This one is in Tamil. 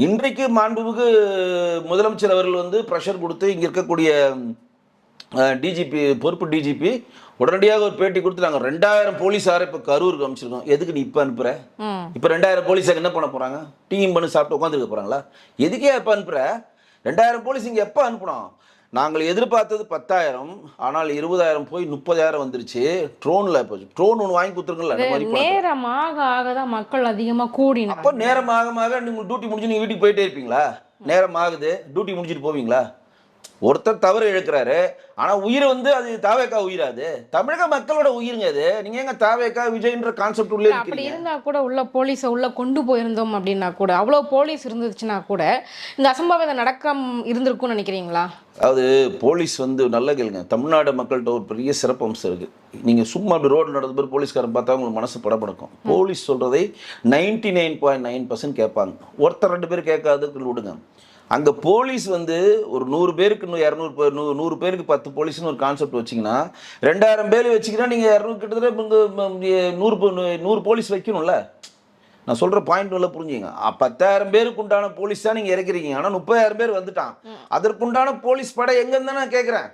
இன்றைக்கு மாண்புமிகு முதலமைச்சர் அவர்கள் வந்து ப்ரெஷர் கொடுத்து இங்கே இருக்கக்கூடிய டிஜிபி பொறுப்பு டிஜிபி உடனடியாக ஒரு பேட்டி கொடுத்து நாங்கள் 2000 போலீஸாரை இப்போ கரூருக்கு அமைச்சிருக்கோம். எதுக்கு நீ இப்போ அனுப்புற? இப்போ 2000 போலீஸார் என்ன பண்ண போகிறாங்க? டீம் பண்ணி சாப்பிட்டு உட்காந்துருக்க போகிறாங்களா? எதுக்கே எப்போ அனுப்புற? 2000 போலீஸ் இங்கே எப்போ அனுப்பணும்? நாங்கள் எதிர்பார்த்தது 10,000, ஆனால் 20,000 போய் 30,000 வந்துருச்சு. ட்ரோனில் இப்போ ட்ரோன் ஒன்று வாங்கி கொடுத்துருங்கல்ல அந்த மாதிரி. நேரமாக ஆகதான் மக்கள் அதிகமாக கூடினா அப்போ நேரமாக நீங்கள் டியூட்டி முடிஞ்சு நீங்கள் வீட்டுக்கு போயிட்டே இருப்பீங்களா? நேரம் ஆகுது, டியூட்டி முடிஞ்சிட்டு போவீங்களா? ஒருத்தர் தவறு இழக்கிறாரு, ஆனால் உயிர் வந்து அது தாவேக்கா உயிராது, தமிழக மக்களோட உயிருங்க அது. நீங்கள் எங்க தாவேக்கா விஜய்ன்ற கான்செப்ட் உள்ளே அப்படி இருக்கீங்க? இருந்தா கூட உள்ள போலீஸை உள்ள கொண்டு போயிருந்தோம் அப்படின்னா கூட, அவ்வளோ போலீஸ் இருந்துச்சுன்னா கூட இந்த அசம்பாவிதம் நடக்காம இருந்திருக்கும்னு நினைக்கிறீங்களா? அதாவது போலீஸ் வந்து நல்ல கேளுங்க, தமிழ்நாடு மக்கள்கிட்ட ஒரு பெரிய சிறப்பு அம்சம் இருக்கு. நீங்கள் சும்மா அப்படி ரோடு நடந்த பேர் போலீஸ்காரன் பார்த்தா உங்களுக்கு மனசு படபடக்கும். போலீஸ் சொல்றதை 99.9% கேட்பாங்க. ஒருத்தர் 2 பேர் கேட்காதுன்னு விடுங்க. அங்கே போலீஸ் வந்து ஒரு 100 பேருக்கு 100 பேருக்கு 10 போலீஸ்னு ஒரு கான்செப்ட் வச்சிங்கன்னா, 2000 பேர் வச்சிங்கன்னா நீங்கள் 200 கிட்டத்தட்ட 100 போலீஸ் வைக்கணும்ல. நான் சொல்கிற பாயிண்ட் நல்லா புரிஞ்சுங்க. 10,000 பேருக்கு உண்டான போலீஸ் தான் நீங்கள் இறக்கிறீங்க, ஆனால் 30,000 பேர் வந்துட்டான். அதற்குண்டான போலீஸ் படை எங்கன்னு தான் நான் கேட்குறேன்.